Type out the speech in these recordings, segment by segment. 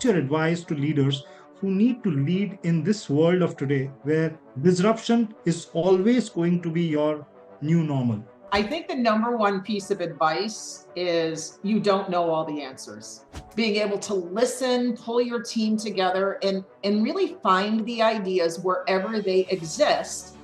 what's your advice to leaders who need to lead in this world of today where disruption is always going to be your new normal? I think the number one piece of advice is you don't know all the answers. Being able to listen, pull your team together, and really find the ideas wherever they exist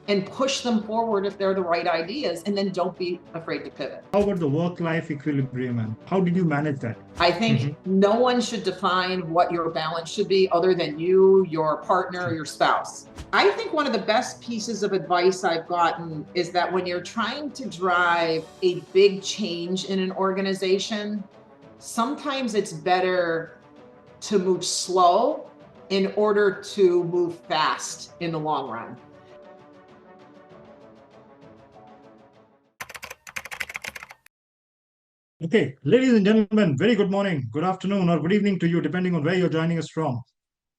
and push them forward if they're the right ideas, and then don't be afraid to pivot. How about the work-life equilibrium, and how did you manage that? I think no one should define what your balance should be other than you, your partner, your spouse. I think one of the best pieces of advice I've gotten is that when you're trying to drive a big change in an organization, sometimes it's better to move slow in order to move fast in the long run. Okay, ladies and gentlemen, very good morning, good afternoon, or good evening to you, depending on where you're joining us from.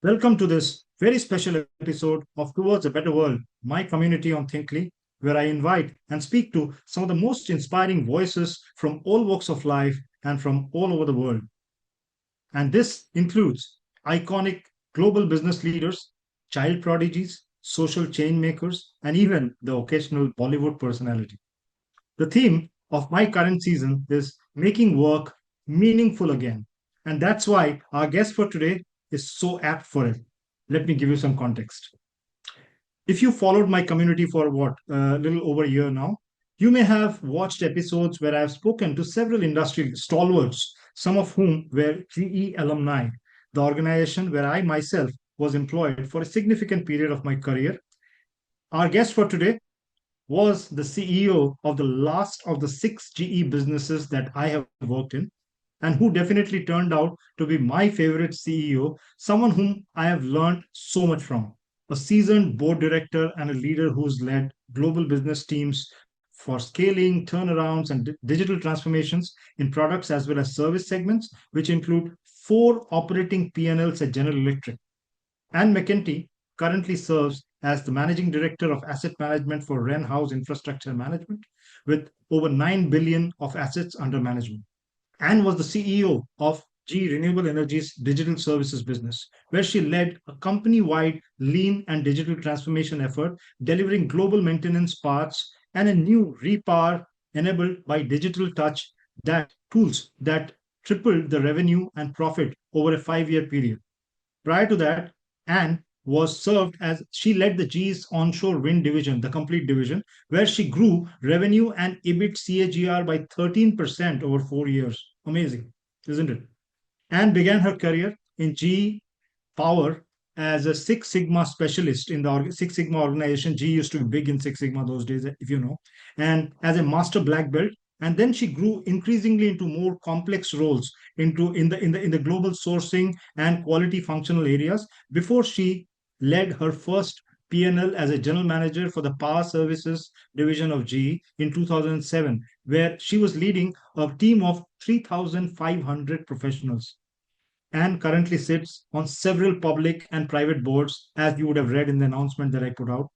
Welcome to this very special episode of Towards a Better World, my community on Thinkly, where I invite and speak to some of the most inspiring voices from all walks of life and from all over the world. And this includes iconic global business leaders, child prodigies, social change makers, and even the occasional Bollywood personality. The theme of my current season is making work meaningful again. And that's why our guest for today is so apt for it. Let me give you some context. If you followed my community for a little over a year now, you may have watched episodes where I've spoken to several industry stalwarts, some of whom were GE alumni, the organization where I myself was employed for a significant period of my career. Our guest for today was the CEO of the last of the six GE businesses that I have worked in, and who definitely turned out to be my favorite CEO, someone whom I have learned so much from. A seasoned board director and a leader who's led global business teams for scaling, turnarounds, and digital transformations in products as well as service segments, which include four operating P&Ls at General Electric. Anne McEntee currently serves as the managing director of asset management for Wren House Infrastructure Management, with over 9 billion of assets under management. Anne was the CEO of GE Renewable Energy's digital services business, where she led a company wide lean and digital transformation effort, delivering global maintenance parts and a new repower enabled by digital touch that tools that tripled the revenue and profit over a 5-year period. Prior to that, Anne was served as she led the GE's onshore wind division, the complete division, where she grew revenue and EBIT CAGR by 13% over 4 years. Amazing, isn't it? Anne began her career in GE Power as a Six Sigma specialist in the Six Sigma organization. GE used to be big in Six Sigma those days, if you know, and as a master black belt. And then she grew increasingly into more complex roles in the global sourcing and quality functional areas before she led her first P&L as a general manager for the power services division of GE in 2007, where she was leading a team of 3,500 professionals, and currently sits on several public and private boards, as you would have read in the announcement that I put out.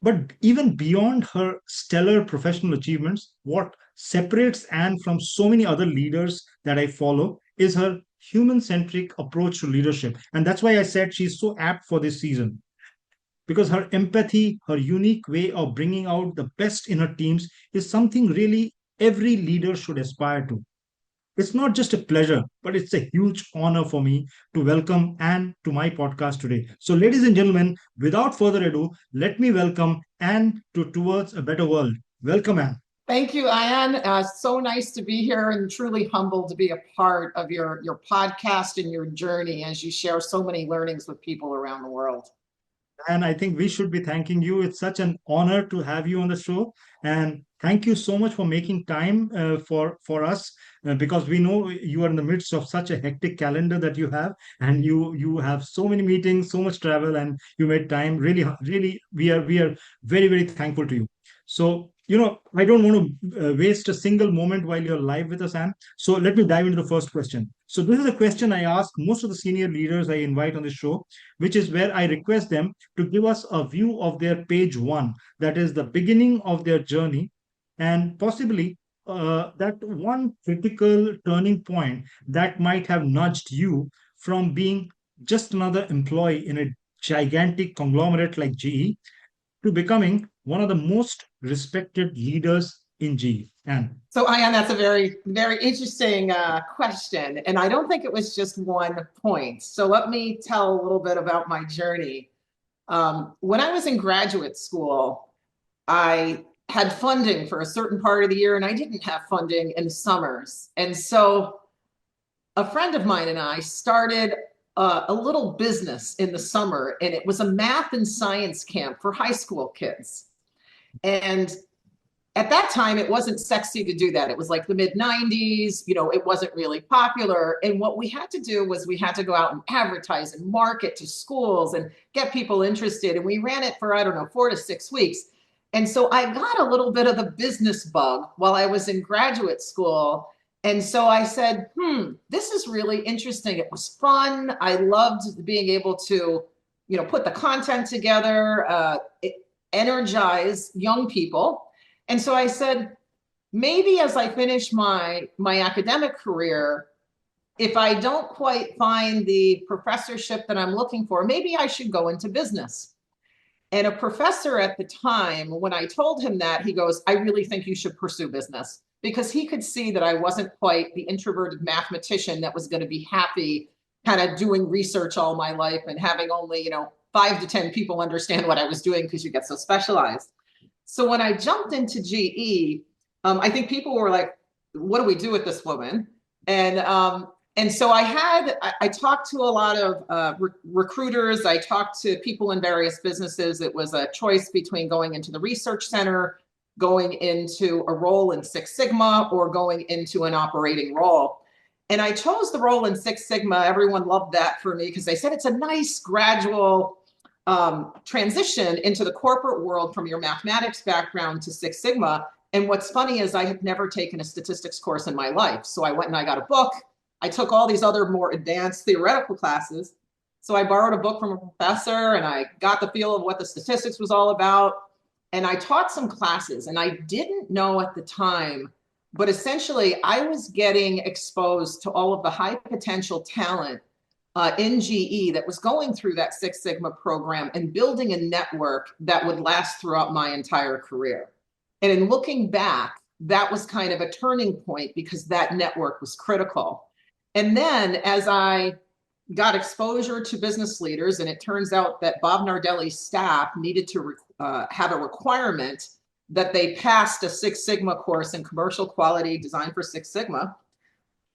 But even beyond her stellar professional achievements, what separates Anne from so many other leaders that I follow is her human centric approach to leadership. And that's why I said she's so apt for this season, because her empathy, her unique way of bringing out the best in her teams is something really every leader should aspire to. It's not just a pleasure, but it's a huge honor for me to welcome Anne to my podcast today. So, ladies and gentlemen, without further ado, let me welcome Anne to Towards a Better World. Welcome, Anne. Thank you, Ayan. So nice to be here and truly humbled to be a part of your podcast and your journey as you share so many learnings with people around the world. And I think we should be thanking you. It's such an honor to have you on the show. And thank you so much for making time for us, because we know you are in the midst of such a hectic calendar that you have, and you have so many meetings, so much travel, and you made time. Really, really, we are very very thankful to you. So I don't want to waste a single moment while you're live with us, Anne. So let me dive into the first question. So this is a question I ask most of the senior leaders I invite on the show, which is where I request them to give us a view of their page one, that is the beginning of their journey, and possibly that one critical turning point that might have nudged you from being just another employee in a gigantic conglomerate like GE to becoming one of the most respected leaders in GE? And So, Ayan, that's a very, very interesting question. And I don't think it was just one point. So let me tell a little bit about my journey. When I was in graduate school, I had funding for a certain part of the year, and I didn't have funding in the summers. And so a friend of mine and I started a little business in the summer, and it was a math and science camp for high school kids. And at that time, it wasn't sexy to do that. It was like the mid 90s, it wasn't really popular. And what we had to do was we had to go out and advertise and market to schools and get people interested. And we ran it for, I don't know, 4 to 6 weeks. And so I got a little bit of the business bug while I was in graduate school. And so I said, this is really interesting. It was fun. I loved being able to, put the content together, energize young people. And so I said, maybe as I finish my academic career, if I don't quite find the professorship that I'm looking for, maybe I should go into business. And a professor at the time, when I told him that, he goes, I really think you should pursue business, because he could see that I wasn't quite the introverted mathematician that was going to be happy kind of doing research all my life and having only, 5 to 10 people understand what I was doing because you get so specialized. So when I jumped into GE, I think people were like, what do we do with this woman? And so I talked to a lot of recruiters. I talked to people in various businesses. It was a choice between going into the research center, going into a role in Six Sigma, or going into an operating role. And I chose the role in Six Sigma. Everyone loved that for me because they said it's a nice gradual transition into the corporate world from your mathematics background to Six Sigma. And what's funny is I had never taken a statistics course in my life. So I went and I got a book. I took all these other more advanced theoretical classes. So I borrowed a book from a professor and I got the feel of what the statistics was all about. And I taught some classes, and I didn't know at the time, but essentially I was getting exposed to all of the high potential talent in GE that was going through that Six Sigma program and building a network that would last throughout my entire career. And in looking back, that was kind of a turning point because that network was critical. And then as I got exposure to business leaders, and it turns out that Bob Nardelli's staff needed to have a requirement that they passed a Six Sigma course in commercial quality design for Six Sigma.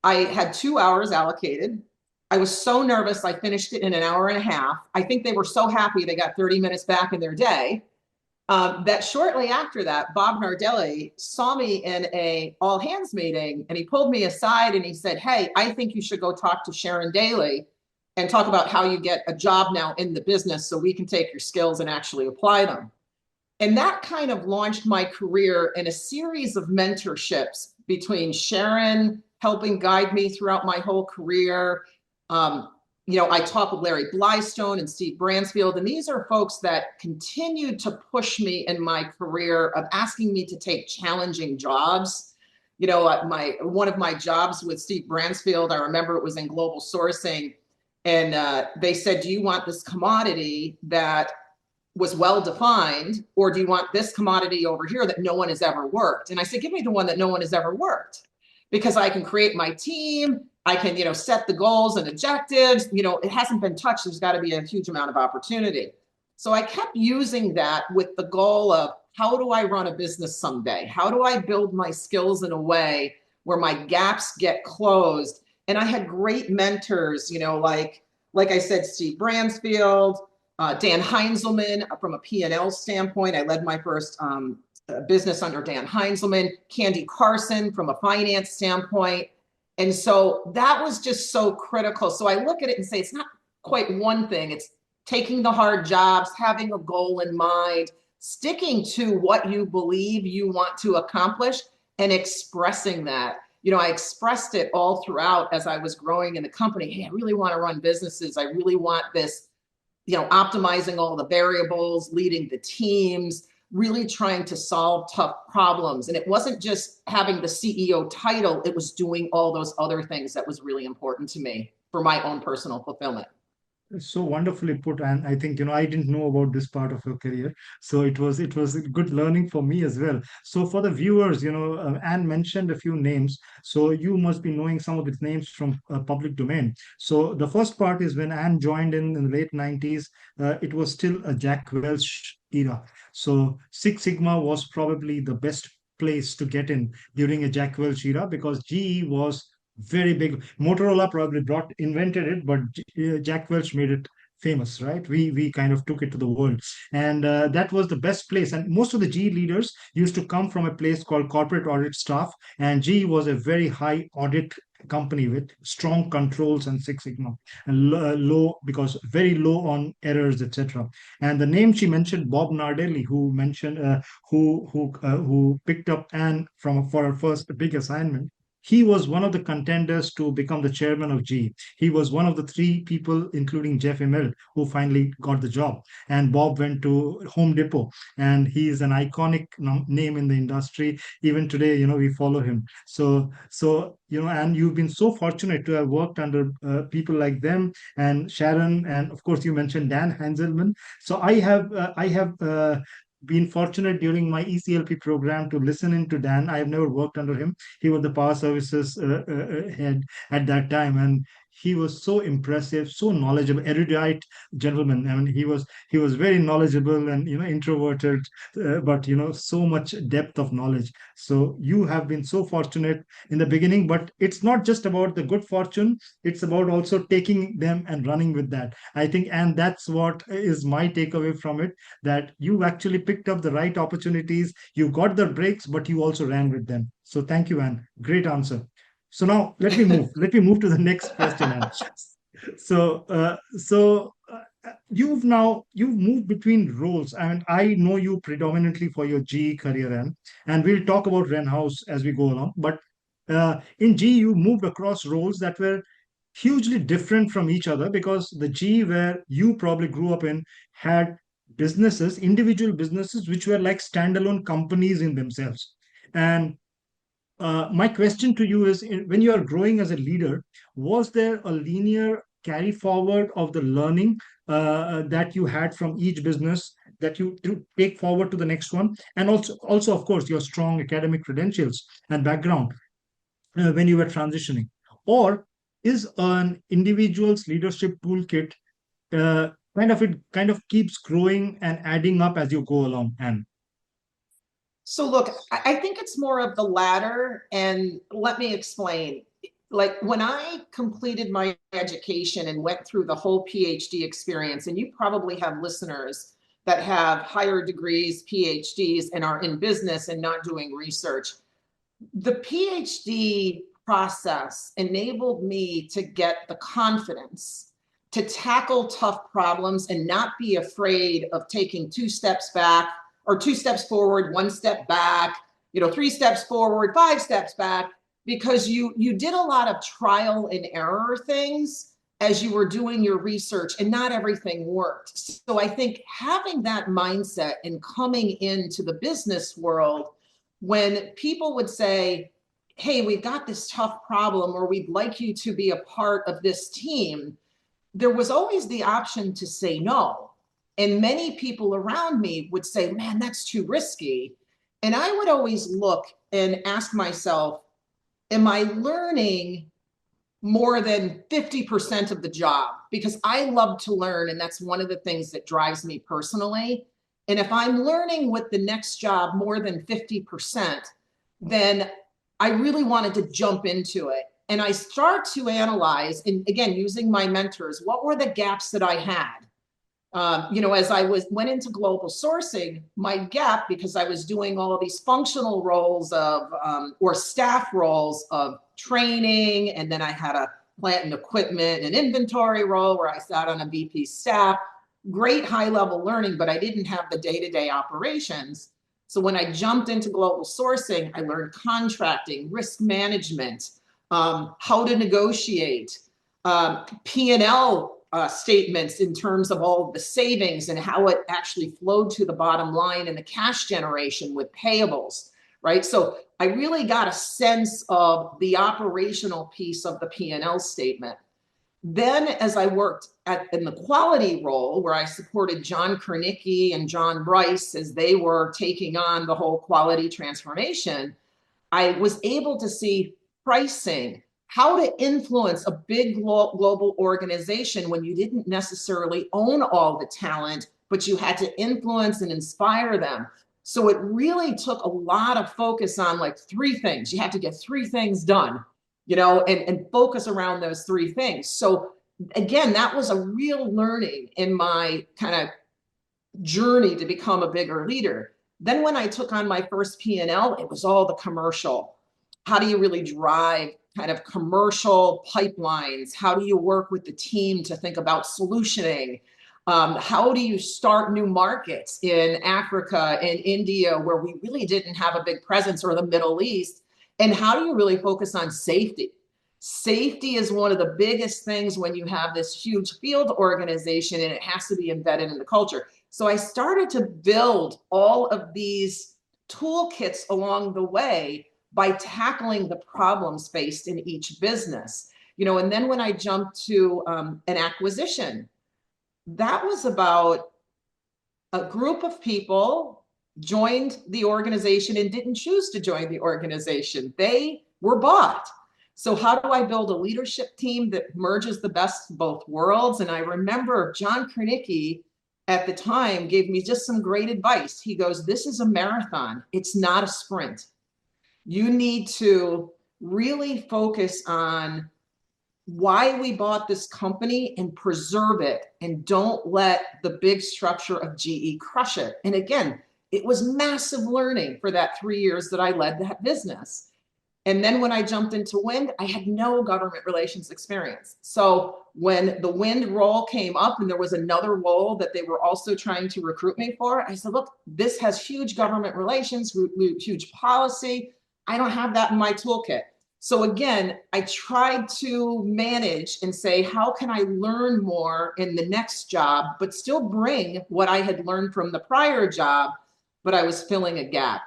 I had 2 hours allocated. I was so nervous, I finished it in an hour and a half. I think they were so happy they got 30 minutes back in their day. That shortly after that, Bob Nardelli saw me in a all hands meeting, and he pulled me aside and he said, hey, I think you should go talk to Sharon Daly and talk about how you get a job now in the business so we can take your skills and actually apply them. And that kind of launched my career in a series of mentorships between Sharon helping guide me throughout my whole career. I talked with Larry Blystone and Steve Bransfield, and these are folks that continued to push me in my career of asking me to take challenging jobs. One of my jobs with Steve Bransfield, I remember it was in global sourcing, and they said, do you want this commodity that was well defined, or do you want this commodity over here that no one has ever worked? And I said, give me the one that no one has ever worked, because I can create my team. I can, set the goals and objectives. It hasn't been touched. There's got to be a huge amount of opportunity. So I kept using that with the goal of, how do I run a business someday? How do I build my skills in a way where my gaps get closed? And I had great mentors, like I said, Steve Bransfield, Dan Heinzelman from a P&L standpoint. I led my first business under Dan Heinzelman, Candy Carson from a finance standpoint. And so that was just so critical. So I look at it and say, it's not quite one thing. It's taking the hard jobs, having a goal in mind, sticking to what you believe you want to accomplish, and expressing that. I expressed it all throughout as I was growing in the company. Hey, I really want to run businesses. I really want this, optimizing all the variables, leading the teams, really trying to solve tough problems. And it wasn't just having the CEO title, it was doing all those other things that was really important to me for my own personal fulfillment. So wonderfully put, and I think I didn't know about this part of your career, so it was good learning for me as well. So for the viewers, Anne mentioned a few names, so you must be knowing some of the names from public domain. So the first part is when Anne joined in the late 90s. It was still a Jack Welch era, so Six Sigma was probably the best place to get in during a Jack Welch era because GE was very big. Motorola probably brought invented it, but Jack Welch made it famous, right? We kind of took it to the world, and that was the best place. And most of the GE leaders used to come from a place called corporate audit staff, and GE was a very high audit company with strong controls and Six Sigma, and low, because very low on errors, etc. And the name she mentioned, Bob Nardelli, who mentioned who picked up Anne from for her first big assignment. He was one of the contenders to become the chairman of GE. He was one of the three people, including Jeff Immelt, who finally got the job. And Bob went to Home Depot, and he is an iconic name in the industry. Even today, we follow him. And you've been so fortunate to have worked under people like them and Sharon, and of course, you mentioned Dan Hanselman. So I have been fortunate during my ECLP program to listen into Dan. I have never worked under him. He was the power services head at that time, and he was so impressive, so knowledgeable, erudite gentleman. I mean, he was very knowledgeable and introverted, but so much depth of knowledge. So you have been so fortunate in the beginning, but it's not just about the good fortune. It's about also taking them and running with that, I think, and that's what is my takeaway from it, that you actually picked up the right opportunities. You got the breaks, but you also ran with them. So thank you, Anne. Great answer. So now let me move. Let me move to the next question, Anne. You've moved between roles. I mean, I know you predominantly for your GE career, and we'll talk about Renhouse as we go along. But in GE, you moved across roles that were hugely different from each other, because the GE where you probably grew up in had businesses, individual businesses, which were like standalone companies in themselves. And my question to you is, when you are growing as a leader, was there a linear carry forward of the learning that you had from each business that you to take forward to the next one? And also, of course, your strong academic credentials and background when you were transitioning? Or is an individual's leadership toolkit kind of keeps growing and adding up as you go along? And So look, I think it's more of the latter, and let me explain. Like when I completed my education and went through the whole PhD experience, and you probably have listeners that have higher degrees, PhDs, and are in business and not doing research. The PhD process enabled me to get the confidence to tackle tough problems and not be afraid of taking 2 steps back, or 2 steps forward, 1 step back, 3 steps forward, 5 steps back, because you did a lot of trial and error things as you were doing your research, and not everything worked. So I think having that mindset and coming into the business world, when people would say, hey, we've got this tough problem, or we'd like you to be a part of this team, there was always the option to say no. And many people around me would say, man, that's too risky. And I would always look and ask myself, am I learning more than 50% of the job? Because I love to learn, and that's one of the things that drives me personally. And if I'm learning with the next job more than 50%, then I really wanted to jump into it. And I start to analyze, and again, using my mentors, what were the gaps that I had? As I went into global sourcing, my gap, because I was doing all of these functional roles of, or staff roles of training, and then I had a plant and equipment and inventory role where I sat on a VP staff, great high level learning, but I didn't have the day-to-day operations. So when I jumped into global sourcing, I learned contracting, risk management, how to negotiate, P&L statements in terms of all of the savings and how it actually flowed to the bottom line and the cash generation with payables, right? So I really got a sense of the operational piece of the P&L statement. Then as I worked in the quality role where I supported John Kernicki and John Bryce as they were taking on the whole quality transformation, I was able to see pricing, how to influence a big global organization when you didn't necessarily own all the talent, but you had to influence and inspire them. So it really took a lot of focus on like three things. You have to get three things done, and focus around those three things. So again, that was a real learning in my kind of journey to become a bigger leader. Then when I took on my first P&L, it was all the commercial. How do you really drive kind of commercial pipelines? How do you work with the team to think about solutioning? How do you start new markets in Africa and India where we really didn't have a big presence, or the Middle East? And how do you really focus on safety? Safety is one of the biggest things when you have this huge field organization, and it has to be embedded in the culture. So I started to build all of these toolkits along the way by tackling the problems faced in each business. And then when I jumped to an acquisition, that was about a group of people joined the organization and didn't choose to join the organization. They were bought. So how do I build a leadership team that merges the best of both worlds? And I remember John Kernicki at the time gave me just some great advice. He goes, this is a marathon. It's not a sprint. You need to really focus on why we bought this company and preserve it, and don't let the big structure of GE crush it. And again, it was massive learning for that 3 years that I led that business. And then when I jumped into wind, I had no government relations experience. So when the wind role came up and there was another role that they were also trying to recruit me for, I said, look, this has huge government relations, huge policy. I don't have that in my toolkit. So again, I tried to manage and say, how can I learn more in the next job, but still bring what I had learned from the prior job, but I was filling a gap.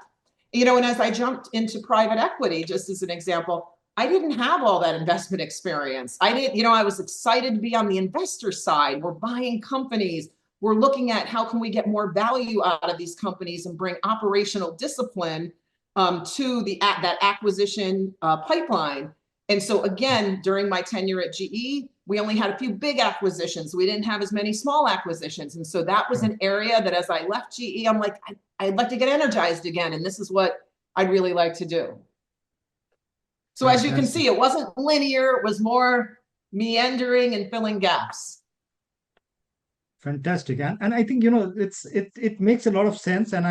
And as I jumped into private equity, just as an example, I didn't have all that investment experience. I was excited to be on the investor side. We're buying companies. We're looking at how can we get more value out of these companies and bring operational discipline to that acquisition pipeline. And so again, during my tenure at GE, we only had a few big acquisitions. We didn't have as many small acquisitions. And so that was an area that as I left GE, I'm like, I'd like to get energized again. And this is what I'd really like to do. So as you can see, it wasn't linear. It was more meandering and filling gaps. Fantastic. And I think, it makes a lot of sense. And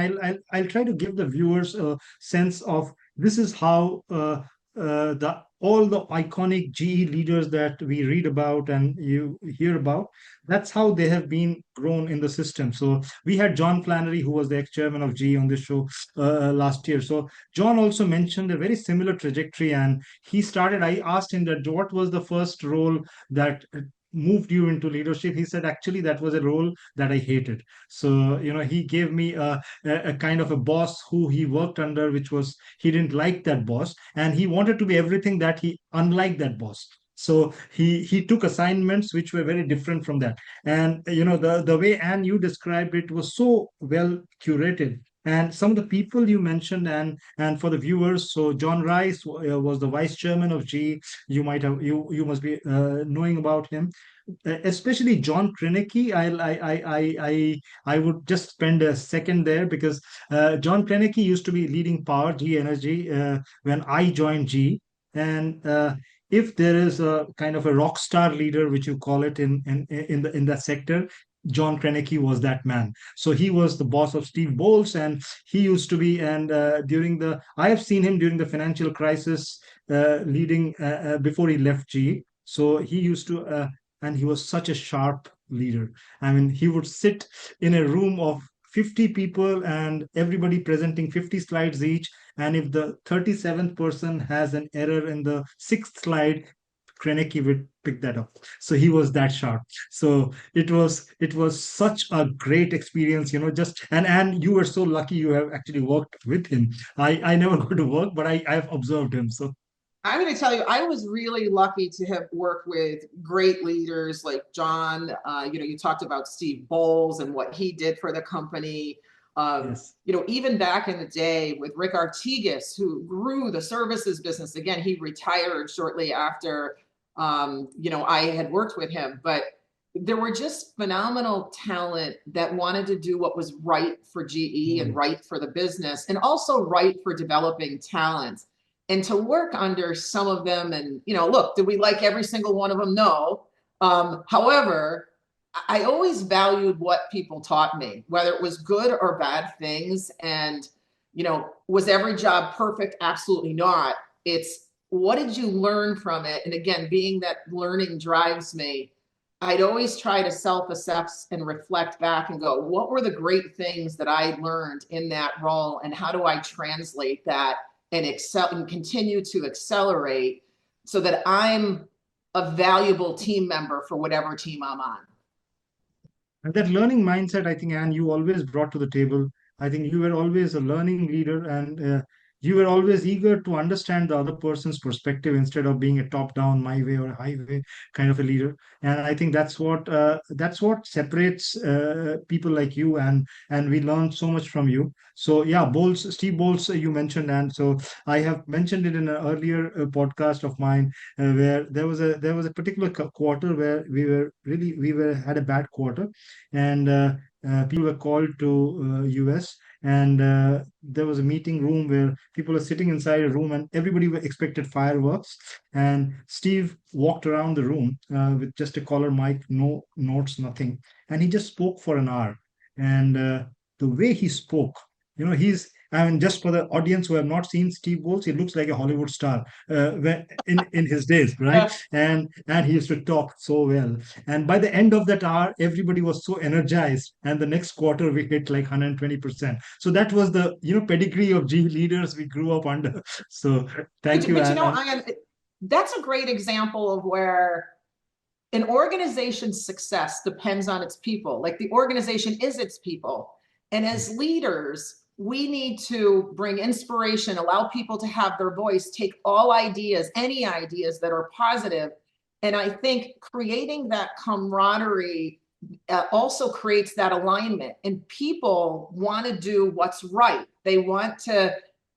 I'll try to give the viewers a sense of this is how all the iconic GE leaders that we read about and you hear about, that's how they have been grown in the system. So we had John Flannery, who was the ex-chairman of GE, on this show last year. So John also mentioned a very similar trajectory, and I asked him that what was the first role that moved you into leadership. He said, actually, that was a role that I hated. So he gave me a kind of a boss who he worked under, which was, he didn't like that boss, and he wanted to be everything that he unlike that boss. So he took assignments which were very different from that. And the way, Anne, you described it was so well curated. And some of the people you mentioned, and for the viewers, so John Rice was the vice chairman of GE. You must be knowing about him, especially John Kernicki. I would just spend a second there, because John Kernicki used to be leading Power GE Energy when I joined GE. And if there is a kind of a rock star leader, which you call it in that sector, John Kernicki was that man. So he was the boss of Steve Bowles, and he used to be. And I have seen him during the financial crisis, leading before he left GE. So he used to, and he was such a sharp leader. I mean, he would sit in a room of 50 people and everybody presenting 50 slides each. And if the 37th person has an error in the sixth slide, Kernicki would pick that up. So he was that sharp. So it was such a great experience, and you were so lucky you have actually worked with him. I never got to work, but I have observed him. So I'm going to tell you, I was really lucky to have worked with great leaders like John. You talked about Steve Bowles and what he did for the company. Yes. Even back in the day with Rick Artigas, who grew the services business. Again, he retired shortly after, I had worked with him. But there were just phenomenal talent that wanted to do what was right for GE and Mm. right for the business, and also right for developing talent and to work under some of them. And look, did we like every single one of them? No. However, I always valued what people taught me, whether it was good or bad things. And was every job perfect? Absolutely not. It's what did you learn from it? And again, being that learning drives me, I'd always try to self-assess and reflect back and go, what were the great things that I learned in that role, and how do I translate that and excel and continue to accelerate so that I'm a valuable team member for whatever team I'm on. And that learning mindset, I think, Anne, you always brought to the table. I think you were always a learning leader, and you were always eager to understand the other person's perspective instead of being a top-down, my way or highway kind of a leader. And I think that's what separates people like you, and we learn so much from you. So yeah, Bowles, Steve Bowles, you mentioned, and so I have mentioned it in an earlier podcast of mine, where there was a particular quarter where we were had a bad quarter, and people were called to US, and there was a meeting room where people were sitting inside a room, and everybody were expected fireworks. And Steve walked around the room with just a collar mic, no notes, nothing, and he just spoke for an hour. And the way he spoke, he's I mean, just for the audience who have not seen Steve Bowles, he looks like a Hollywood star in his days, right? And he used to talk so well. And by the end of that hour, everybody was so energized. And the next quarter, we hit like 120%. So that was the pedigree of G leaders we grew up under. So thank you, But Anne. Ian, that's a great example of where an organization's success depends on its people. Like the organization is its people. And as leaders, we need to bring inspiration, allow people to have their voice, take all ideas, any ideas that are positive. And I think creating that camaraderie also creates that alignment. And people want to do what's right. They want to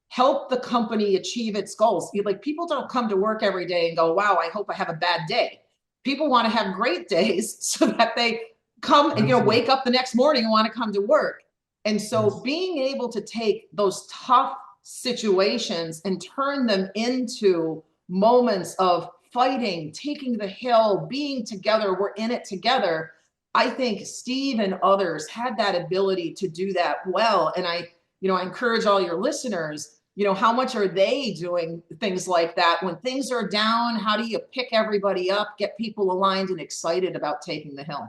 help the company achieve its goals. Like people don't come to work every day and go, wow, I hope I have a bad day. People want to have great days so that they come and Absolutely. wake up the next morning and want to come to work. And so Yes. being able to take those tough situations and turn them into moments of fighting, taking the hill, being together, we're in it together. I think Steve and others had that ability to do that well. And I encourage all your listeners, how much are they doing things like that when things are down? How do you pick everybody up, get people aligned and excited about taking the hill?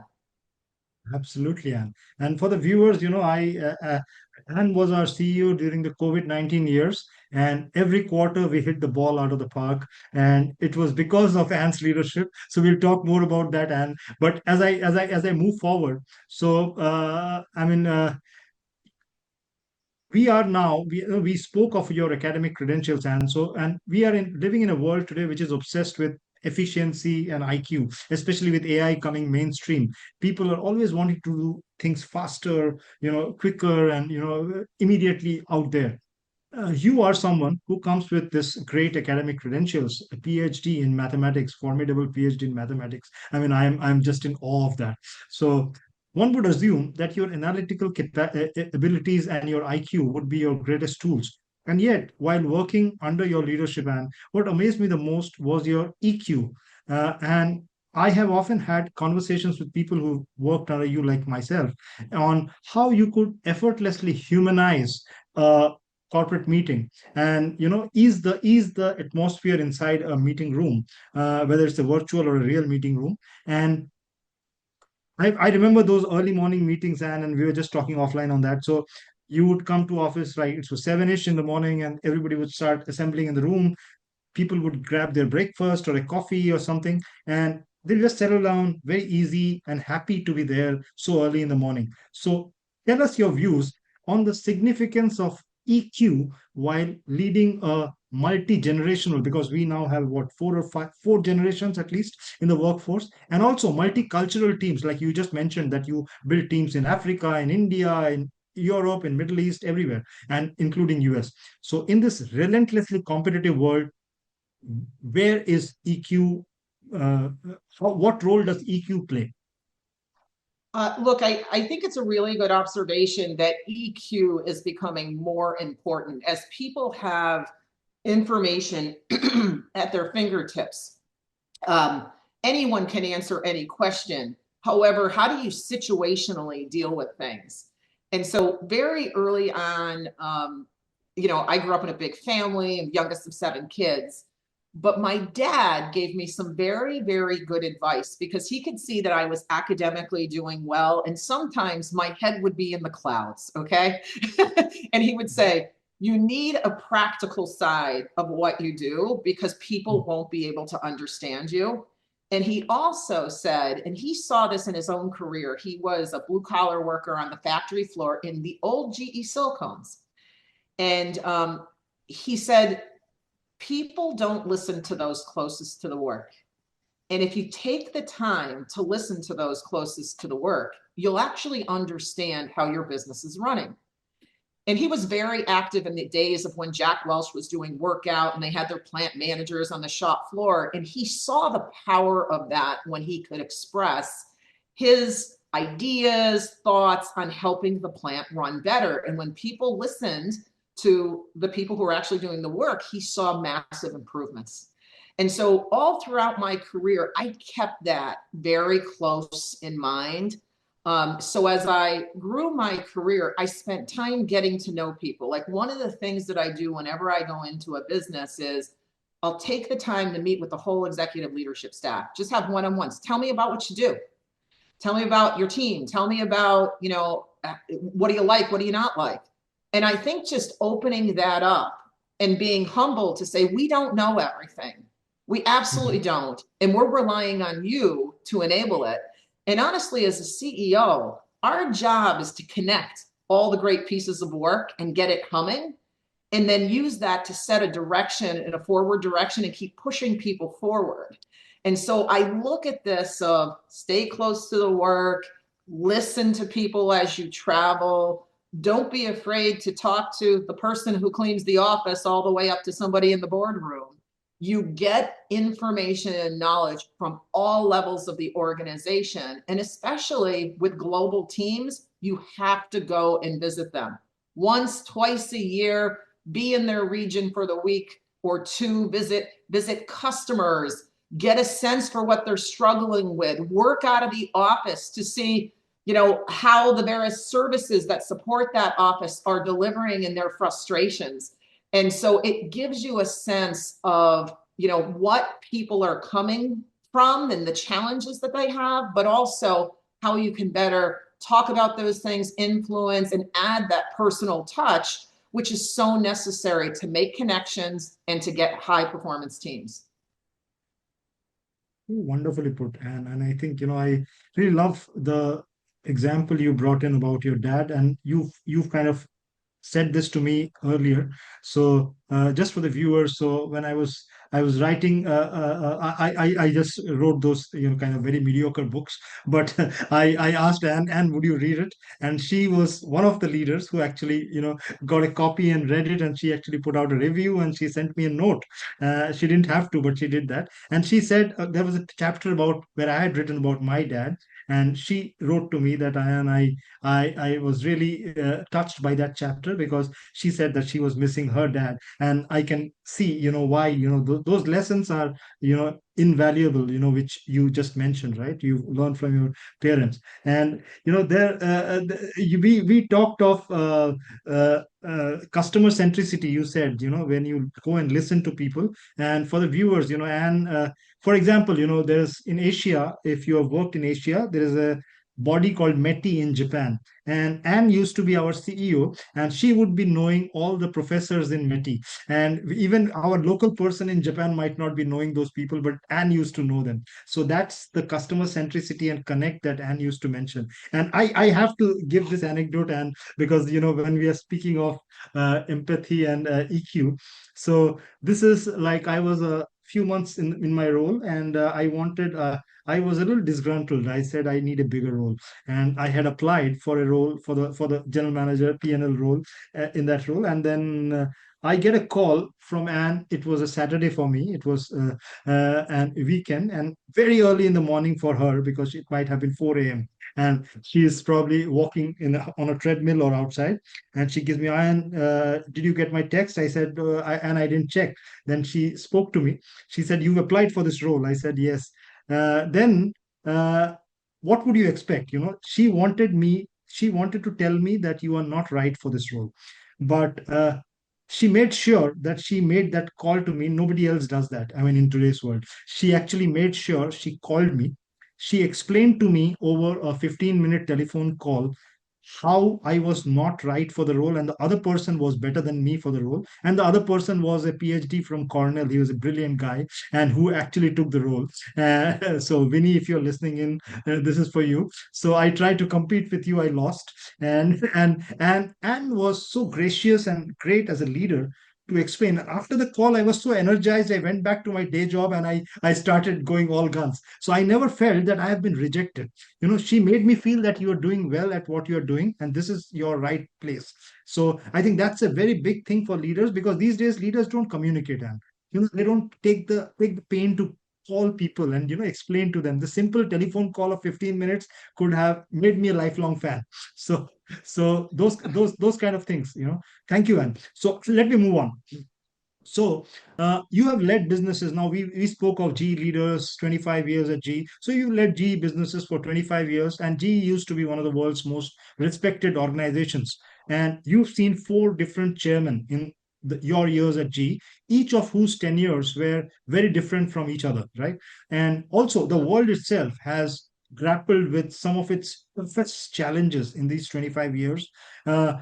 Absolutely, Anne. And for the viewers, Anne was our CEO during the COVID-19 years, and every quarter we hit the ball out of the park, and it was because of Anne's leadership. So we'll talk more about that, Anne. But as I move forward, so we are now we spoke of your academic credentials, and we are living in a world today which is obsessed with efficiency and IQ, especially with AI coming mainstream. People are always wanting to do things faster, quicker, and immediately out there. You are someone who comes with this great academic credentials, a PhD in mathematics, formidable PhD in mathematics. I mean, I'm just in awe of that. So one would assume that your analytical abilities and your IQ would be your greatest tools. And yet, while working under your leadership, and what amazed me the most was your EQ. And I have often had conversations with people who worked under you, like myself, on how you could effortlessly humanize uh, corporate meeting, and ease the atmosphere inside a meeting room, whether it's a virtual or a real meeting room. And I remember those early morning meetings, and we were just talking offline on that. So you would come to office, right? It was 7ish in the morning, and everybody would start assembling in the room. People would grab their breakfast or a coffee or something, and they'll just settle down, very easy and happy to be there so early in the morning. So tell us your views on the significance of EQ while leading a multi-generational, because we now have what, four generations at least in the workforce, and also multicultural teams, like you just mentioned that you build teams in Africa, in India, in Europe, in Middle East, everywhere, and including US. So in this relentlessly competitive world, where is EQ? What role does EQ play? Look, I think it's a really good observation that EQ is becoming more important as people have information at their fingertips. Anyone can answer any question. However, how do you situationally deal with things? And so very early on, I grew up in a big family and youngest of 7 kids. But my dad gave me some very, very good advice because he could see that I was academically doing well. And sometimes my head would be in the clouds. Okay. And he would say, you need a practical side of what you do because people won't be able to understand you. And he also said, and he saw this in his own career, he was a blue collar worker on the factory floor in the old GE silicones. And he said, people don't listen to those closest to the work. And if you take the time to listen to those closest to the work, you'll actually understand how your business is running. And he was very active in the days of when Jack Welch was doing workout and they had their plant managers on the shop floor. And he saw the power of that when he could express his ideas, thoughts on helping the plant run better. And when people listened to the people who are actually doing the work, he saw massive improvements. And so all throughout my career, I kept that very close in mind. So as I grew my career, I spent time getting to know people. Like one of the things that I do whenever I go into a business is I'll take the time to meet with the whole executive leadership staff. Just have one-on-ones. Tell me about what you do. Tell me about your team. Tell me about, what do you like? What do you not like? And I think just opening that up and being humble to say, we don't know everything. We absolutely don't. And we're relying on you to enable it. And honestly, as a CEO, our job is to connect all the great pieces of work and get it humming, and then use that to set a direction and a forward direction and keep pushing people forward. And so I look at this of stay close to the work, listen to people as you travel. Don't be afraid to talk to the person who cleans the office all the way up to somebody in the boardroom. You get information and knowledge from all levels of the organization. And especially with global teams, you have to go and visit them once, twice a year, be in their region for the week or two, visit customers, get a sense for what they're struggling with, work out of the office to see how the various services that support that office are delivering in their frustrations. And so it gives you a sense of, what people are coming from and the challenges that they have, but also how you can better talk about those things, influence, and add that personal touch, which is so necessary to make connections and to get high performance teams. Wonderfully put, Anne. And I think, I really love the example you brought in about your dad, and you've kind of said this to me earlier. So just for the viewers, so when I was writing, I just wrote those kind of very mediocre books, but I asked Anne, would you read it? And she was one of the leaders who actually got a copy and read it, and she actually put out a review and she sent me a note. She didn't have to, but she did that, and she said there was a chapter about where I had written about my dad, and she wrote to me that I was really touched by that chapter because she said that she was missing her dad, and I can see why those lessons are invaluable, which you just mentioned, right? You learned from your parents, and there we talked of customer centricity. You said when you go and listen to people, and for the viewers, and for example, there's in Asia, if you have worked in Asia, there is a body called METI in Japan. And Anne used to be our CEO, and she would be knowing all the professors in METI. And even our local person in Japan might not be knowing those people, but Anne used to know them. So that's the customer centricity and connect that Anne used to mention. And I have to give this anecdote, and because when we are speaking of empathy and EQ, so this is like I was a few months in my role, and I was a little disgruntled. I said I need a bigger role, and I had applied for a role for the general manager P&L role in that role, and then I get a call from Anne. It was a Saturday for me. It was an weekend, and very early in the morning for her, because it might have been 4 a.m. And she is probably walking on a treadmill or outside, and she gives me, Ian, did you get my text? I said, and I didn't check. Then she spoke to me. She said, you've applied for this role. I said, yes. Then uh, what would you expect? She wanted to tell me that you are not right for this role. But she made sure that she made that call to me. Nobody else does that. I mean, in today's world, she actually made sure she called me. She explained to me over a 15-minute telephone call how I was not right for the role, and the other person was better than me for the role. And the other person was a PhD from Cornell. He was a brilliant guy, and who actually took the role. So, Vinny, if you're listening in, this is for you. So I tried to compete with you. I lost, and was so gracious and great as a leader to explain. After the call, I was so energized. I went back to my day job, and I started going all guns. So I never felt that I have been rejected. She made me feel that you are doing well at what you're doing, and this is your right place. So I think that's a very big thing for leaders, because these days leaders don't communicate, and they don't take the pain to call people and explain to them. The simple telephone call of 15 minutes could have made me a lifelong fan. So those kind of things. Thank you, Anne. So let me move on. So you have led businesses. Now we spoke of GE leaders, 25 years at GE. So you led GE businesses for 25 years, and GE used to be one of the world's most respected organizations. And you've seen four different chairmen in your years at GE, each of whose tenures were very different from each other, right? And also the world itself has grappled with some of its toughest challenges in these 25 years. Uh,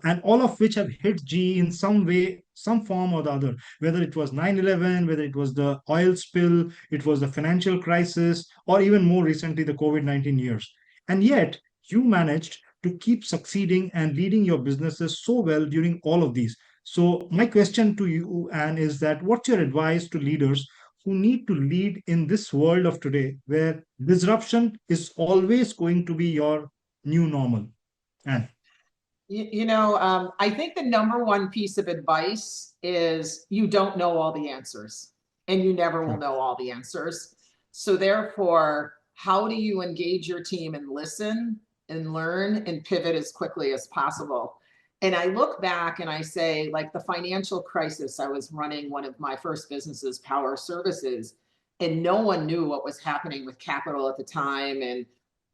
and all of which have hit GE in some way, some form or the other, whether it was 9/11, whether it was the oil spill, it was the financial crisis, or even more recently, the COVID-19 years. And yet, you managed to keep succeeding and leading your businesses so well during all of these. So, my question to you, Anne, is that what's your advice to leaders who need to lead in this world of today, where disruption is always going to be your new normal? Anne. I think the number one piece of advice is you don't know all the answers, and you never will know all the answers. So therefore, how do you engage your team and listen and learn and pivot as quickly as possible? And I look back and I say, like the financial crisis, I was running one of my first businesses, Power Services, and no one knew what was happening with capital at the time. And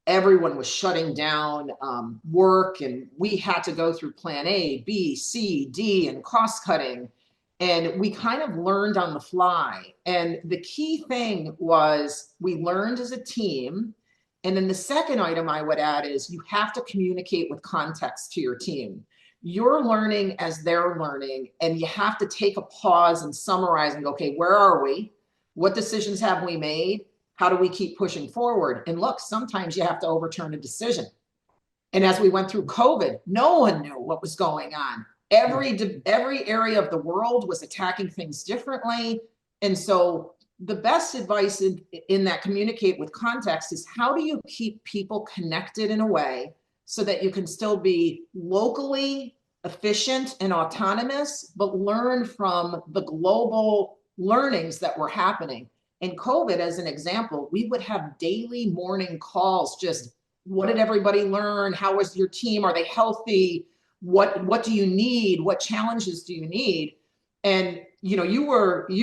everyone was shutting down work, and we had to go through plan A, B, C, D, and cost cutting. And we kind of learned on the fly. And the key thing was we learned as a team. And then the second item I would add is you have to communicate with context to your team. You're learning as they're learning, and you have to take a pause and summarize and go, okay, where are we? What decisions have we made? How do we keep pushing forward? And look, sometimes you have to overturn a decision. And as we went through COVID, no one knew what was going on. Every area of the world was attacking things differently. And so the best advice in that communicate with context is how do you keep people connected in a way so that you can still be locally efficient and autonomous, but learn from the global learnings that were happening. In COVID, as an example, we would have daily morning calls. Just what did everybody learn? How was your team? Are they healthy? What do you need? What challenges do you need? And you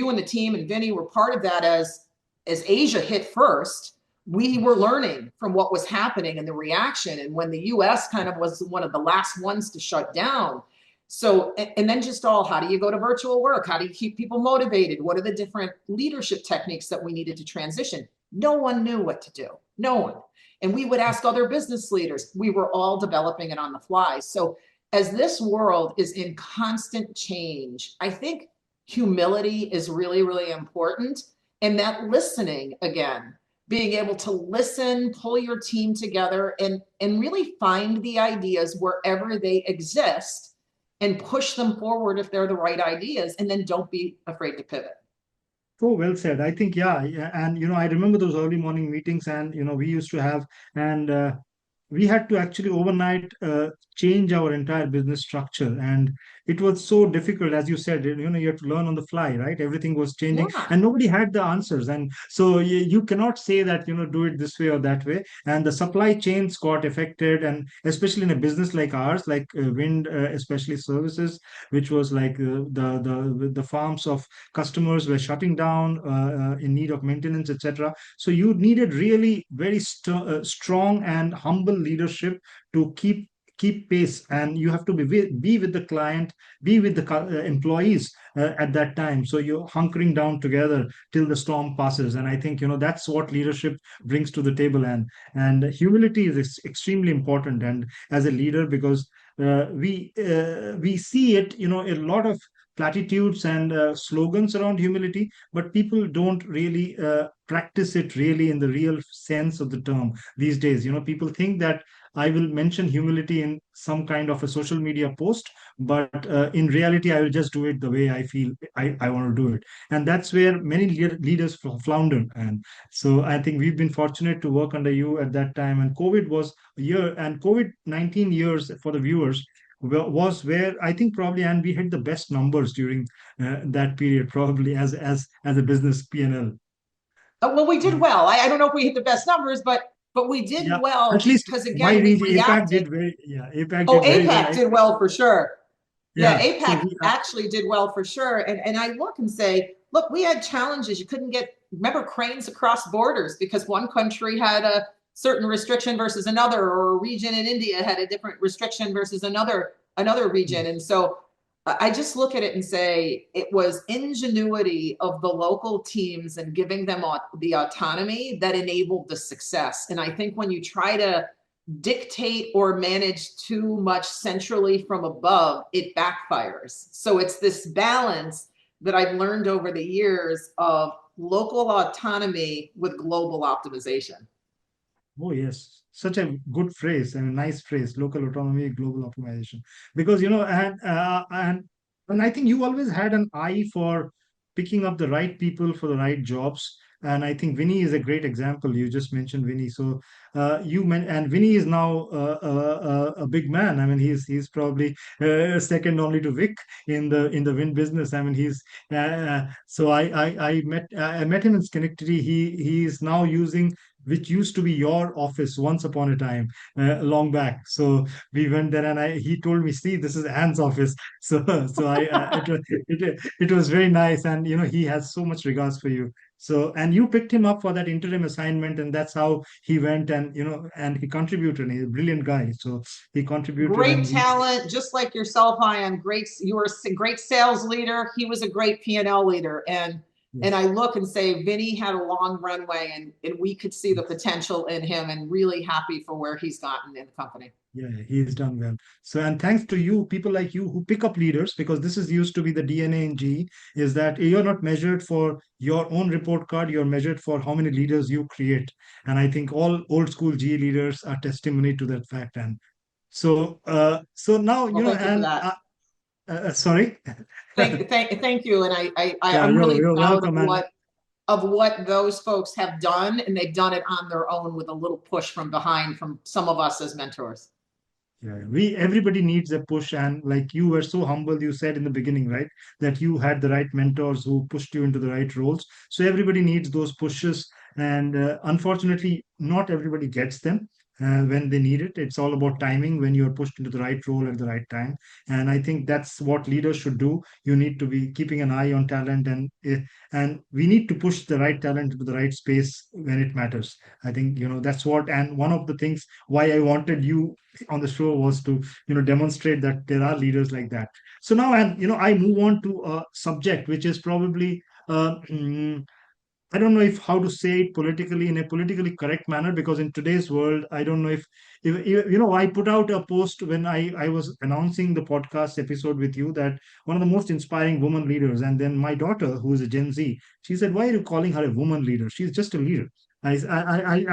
and the team and Vinny were part of that. As Asia hit first, we were learning from what was happening and the reaction. And when the US kind of was one of the last ones to shut down. So, and then just how do you go to virtual work? How do you keep people motivated? What are the different leadership techniques that we needed to transition? No one knew what to do. No one. And we would ask other business leaders. We were all developing it on the fly. So as this world is in constant change, I think humility is really, really important. And that listening again, being able to listen, pull your team together, and really find the ideas wherever they exist and push them forward if they're the right ideas, and then don't be afraid to pivot. So well said. I think, yeah, yeah. And, I remember those early morning meetings, and, we used to have, and we had to actually overnight change our entire business structure. And it was so difficult, as you said, you have to learn on the fly, right? Everything was changing Yeah. and nobody had the answers. And so you cannot say that, do it this way or that way. And the supply chains got affected. And especially in a business like ours, like wind, especially services, which was like the farms of customers were shutting down, in need of maintenance, etc. So you needed really very strong and humble leadership to keep pace, and you have to be with the client, be with the employees at that time. So you're hunkering down together till the storm passes. And I think that's what leadership brings to the table. And humility is extremely important, and as a leader, because we see it, a lot of platitudes and slogans around humility, but people don't really practice it really in the real sense of the term these days. People think that I will mention humility in some kind of a social media post, but in reality, I will just do it the way I feel I want to do it. And that's where many leaders flounder. And so I think we've been fortunate to work under you at that time. And COVID was a year, and COVID-19 years for the viewers was where I think probably, and we had the best numbers during that period, probably as a business P&L. Well, we did Uh, well. I don't know if we hit the best numbers, but we did yeah, well at least because my again, we region, APAC reacted. did very, yeah, APAC Oh, did very well. APAC did well for sure. Yeah, Yeah, so APAC we, actually did well for sure. And I look and say, look, we had challenges. You couldn't get, remember, cranes across borders because one country had a certain restriction versus another, or a region in India had a different restriction versus another region. And so I just look at it and say it was ingenuity of the local teams and giving them the autonomy that enabled the success. And I think when you try to dictate or manage too much centrally from above, it backfires. So it's this balance that I've learned over the years of local autonomy with global optimization. oh yes, such a good phrase and a nice phrase, local autonomy, global optimization. Because and I think you always had an eye for picking up the right people for the right jobs. And I think Vinny is a great example. You just mentioned Vinny. So and Vinny is now a big man. I mean, he's probably second only to Vic in the wind business. I mean, so I met him in Schenectady. He is now using, which used to be your office once upon a time, long back. So we went there, and he told me, "See, this is Anne's office." So it was very nice, and he has so much regards for you. So, and you picked him up for that interim assignment, and that's how he went, and and he contributed. He's a brilliant guy, so he contributed, Great and he. talent, just like yourself, Ayon. Great, you were a great sales leader. He was a great P&L leader, and Yes. I look and say Vinny had a long runway, and we could see the Yes. potential in him, and really happy for where he's gotten in the company. Yeah, he's done well. So, and thanks to you, people like you who pick up leaders, because this is used to be the DNA in GE, is that you're not measured for your own report card, you're measured for how many leaders you create. And I think all old school GE leaders are testimony to that fact. And so now, Well, thank you for and that. sorry. Thank you, and Yeah, I'm really you're proud welcome. And of what those folks have done, and they've done it on their own with a little push from behind from some of us as mentors. yeah, we everybody needs a push, and like you were so humble, you said in the beginning, right, that you had the right mentors who pushed you into the right roles. So everybody needs those pushes, and unfortunately, not everybody gets them when they need it. It's all about timing when you're pushed into the right role at the right time, and I think that's what leaders should do. You need to be keeping an eye on talent, and we need to push the right talent into the right space when it matters. I think that's what, and one of the things why I wanted you on the show was to demonstrate that there are leaders like that. So now, and I move on to a subject which is probably I don't know if how to say it politically in a politically correct manner, because in today's world, I don't know if I put out a post when I was announcing the podcast episode with you, that one of the most inspiring woman leaders, and then my daughter, who is a Gen Z, she said, "Why are you calling her a woman leader? She's just a leader." I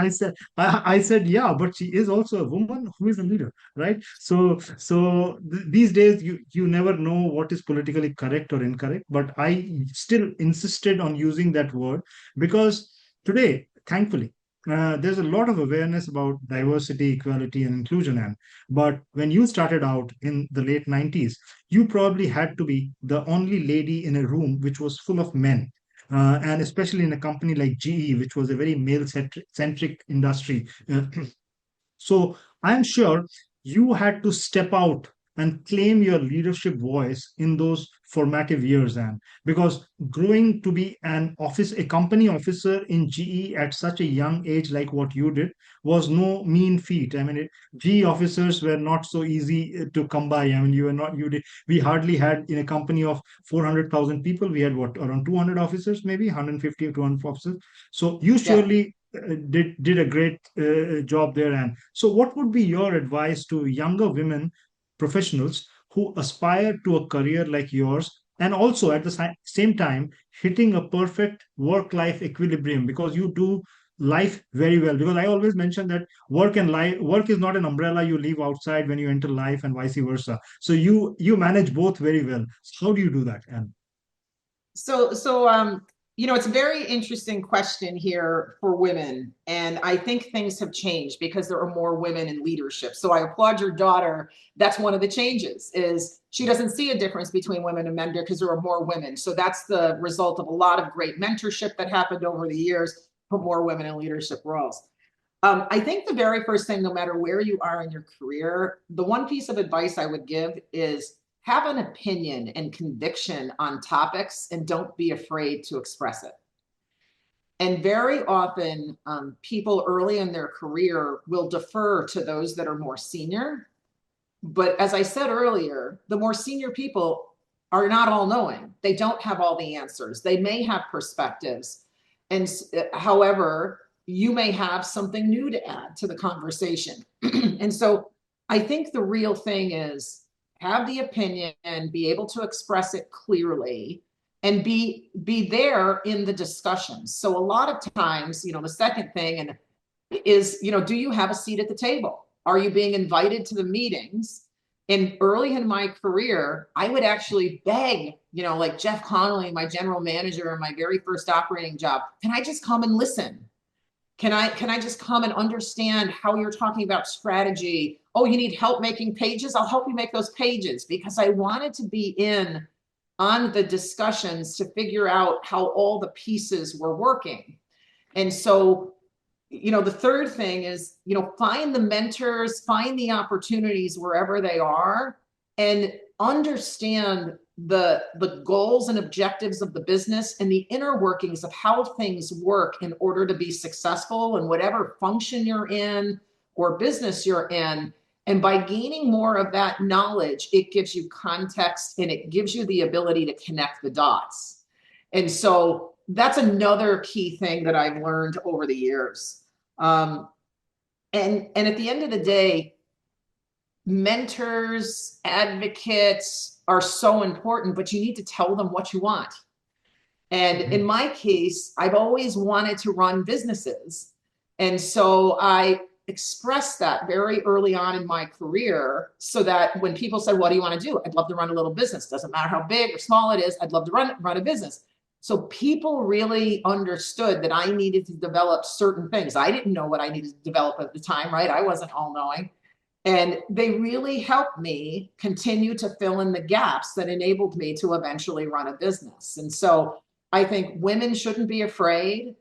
said, yeah, but she is also a woman who is a leader, right? These days, you never know what is politically correct or incorrect, but I still insisted on using that word, because today, thankfully, there's a lot of awareness about diversity, equality, and inclusion. And but when you started out in the late 90s, you probably had to be the only lady in a room which was full of men. And especially in a company like GE, which was a very male-centric industry. So I'm sure you had to step out and claim your leadership voice in those formative years, and because growing to be a company officer in GE at such a young age, like what you did, was no mean feat. I mean, GE officers were not so easy to come by. I mean, we hardly had, in a company of 400,000 people, we had what, around 200 officers, maybe 150 or 200 officers. So you Yeah. surely did a great job there. And so, what would be your advice to younger women professionals who aspire to a career like yours, and also at the same time hitting a perfect work-life equilibrium, because you do life very well? Because I always mention that work is not an umbrella you leave outside when you enter life, and vice versa. So you manage both very well. How do you do that? And So, it's a very interesting question here for women. And I think things have changed because there are more women in leadership. So I applaud your daughter. That's one of the changes, is she doesn't see a difference between women and men because there are more women. So that's the result of a lot of great mentorship that happened over the years, for more women in leadership roles. I think the very first thing, no matter where you are in your career, the one piece of advice I would give is have an opinion and conviction on topics and don't be afraid to express it. And very often, people early in their career will defer to those that are more senior. But as I said earlier, the more senior people are not all knowing. They don't have all the answers. They may have perspectives. And however, you may have something new to add to the conversation. And so I think the real thing is have the opinion and be able to express it clearly and be there in the discussions. So a lot of times, the second thing and is, do you have a seat at the table? Are you being invited to the meetings? And early in my career, I would actually beg, like Jeff Connolly, my general manager in my very first operating job, can I just come and listen? Can I just come and understand how you're talking about strategy? Oh, you need help making pages? I'll help you make those pages, because I wanted to be in on the discussions to figure out how all the pieces were working. And so, the third thing is, find the mentors, find the opportunities wherever they are, and understand the goals and objectives of the business and the inner workings of how things work in order to be successful in whatever function you're in or business you're in. And by gaining more of that knowledge, it gives you context and it gives you the ability to connect the dots. And so that's another key thing that I've learned over the years. And at the end of the day, mentors, advocates are so important, but you need to tell them what you want. And in my case, I've always wanted to run businesses. And so I expressed that very early on in my career, so that when people said, what do you want to do? I'd love to run a little business. Doesn't matter how big or small it is. I'd love to run a business. So people really understood that I needed to develop certain things. I didn't know what I needed to develop at the time, right? I wasn't all knowing. And they really helped me continue to fill in the gaps that enabled me to eventually run a business. And so I think women shouldn't be afraid.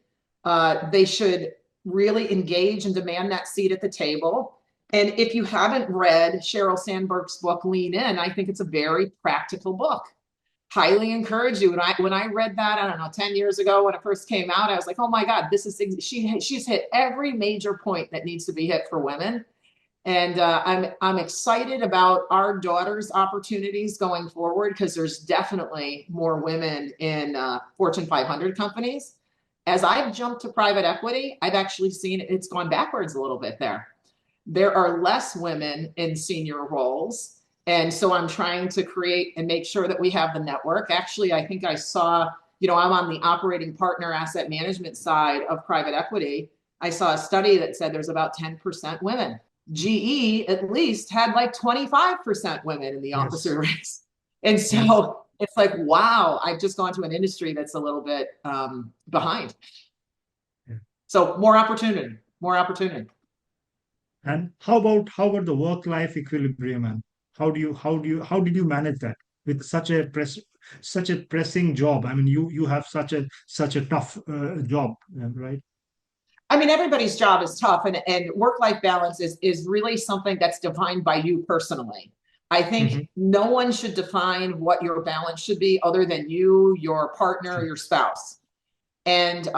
They should really engage and demand that seat at the table. And if you haven't read Sheryl Sandberg's book, Lean In, I think it's a very practical book. Highly encourage you. When I read that, I don't know, 10 years ago when it first came out, I was like, oh my God, she's hit every major point that needs to be hit for women. And I'm excited about our daughter's opportunities going forward, because there's definitely more women in Fortune 500 companies. As I've jumped to private equity, I've actually seen it's gone backwards a little bit there. There are less women in senior roles. And so I'm trying to create and make sure that we have the network. Actually, I think I saw, I'm on the operating partner asset management side of private equity. I saw a study that said there's about 10% women. GE at least had like 25% women in the officer Yes. ranks. And Yes. so it's like, wow, I've just gone to an industry that's a little bit behind. Yeah. So more opportunity, more opportunity. And how about the work-life equilibrium, man? How did you manage that with such a pressing job? I mean, you have such a tough job, right? I mean, everybody's job is tough, and work-life balance is really something that's defined by you personally. I think Hmm. no one should define what your balance should be other than you, your partner, True. your spouse. And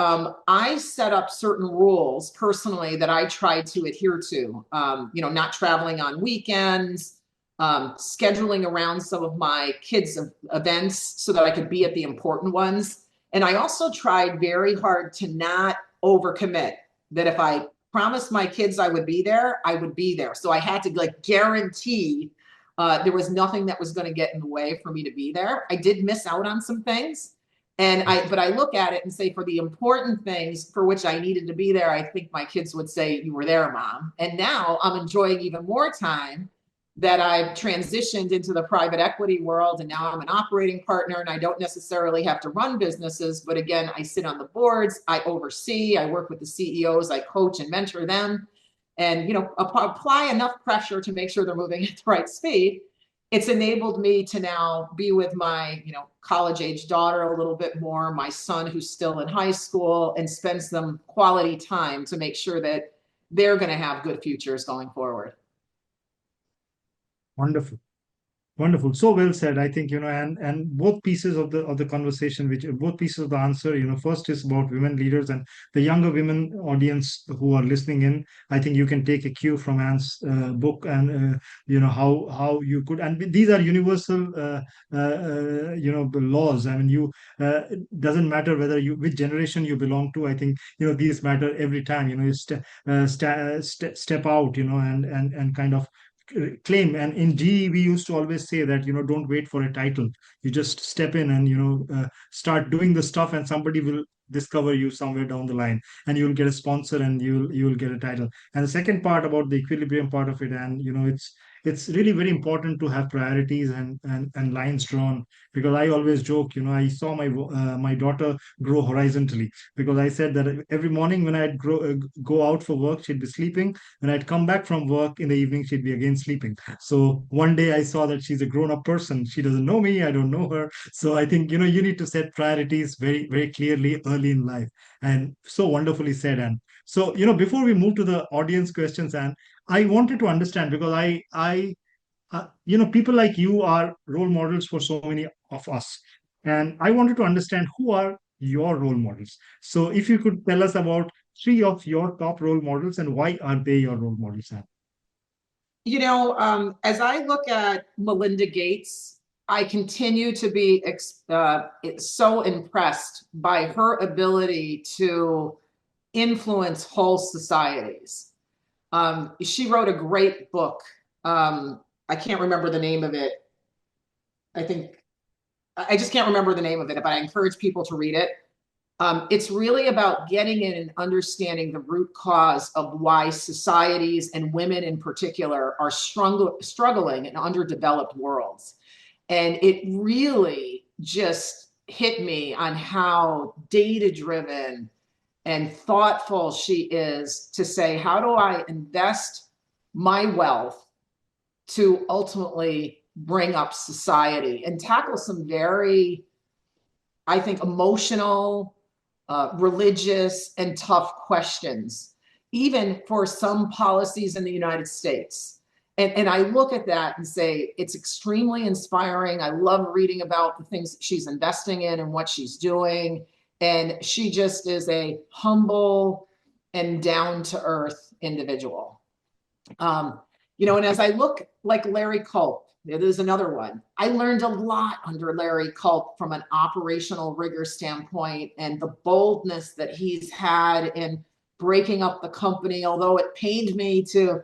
I set up certain rules personally that I try to adhere to. Not traveling on weekends, scheduling around some of my kids' events so that I could be at the important ones. And I also tried very hard to not overcommit. That if I promised my kids I would be there, I would be there. So I had to like guarantee there was nothing that was going to get in the way for me to be there. I did miss out on some things but I look at it and say, for the important things for which I needed to be there, I think my kids would say, "You were there, Mom." And now I'm enjoying even more time that I've transitioned into the private equity world. And now I'm an operating partner and I don't necessarily have to run businesses. But again, I sit on the boards, I oversee, I work with the CEOs, I coach and mentor them and, apply enough pressure to make sure they're moving at the right speed. It's enabled me to now be with my, college age daughter a little bit more, my son who's still in high school, and spend some quality time to make sure that they're going to have good futures going forward. Wonderful. Wonderful. So well said. I think, and both pieces of the conversation, which both pieces of the answer, first is about women leaders and the younger women audience who are listening in. I think you can take a cue from Anne's book and, how you could, and these are universal, the laws. I mean, it doesn't matter which generation you belong to. I think, these matter every time, you step out, and kind of claim. And in GE we used to always say that, don't wait for a title, you just step in and, start doing the stuff, and somebody will discover you somewhere down the line, and you'll get a sponsor, and you'll get a title. And the second part about the equilibrium part of it, and, it's really very important to have priorities and lines drawn, because I always joke, I saw my daughter grow horizontally, because I said that every morning when go out for work, she'd be sleeping. When I'd come back from work in the evening, she'd be again sleeping. So one day I saw that she's a grown-up person. She doesn't know me, I don't know her. So I think, you need to set priorities very, very clearly early in life. And so wonderfully said, Anne. So, before we move to the audience questions, Anne, I wanted to understand, because people like you are role models for so many of us. And I wanted to understand, who are your role models. So if you could tell us about three of your top role models, and why are they your role models, Sam? As I look at Melinda Gates, I continue to be so impressed by her ability to influence whole societies. She wrote a great book. I can't remember the name of it. I think I just can't remember the name of it, but I encourage people to read it. It's really about getting in and understanding the root cause of why societies and women in particular are struggling in underdeveloped worlds. And it really just hit me on how data driven and thoughtful she is to say, how do I invest my wealth to ultimately bring up society and tackle some very, I think, emotional, religious, and tough questions, even for some policies in the United States. And I look at that and say, it's extremely inspiring. I love reading about the things that she's investing in and what she's doing. And she just is a humble and down to earth individual. And as I look like Larry Culp, there's another one. I learned a lot under Larry Culp from an operational rigor standpoint, and the boldness that he's had in breaking up the company. Although it pained me to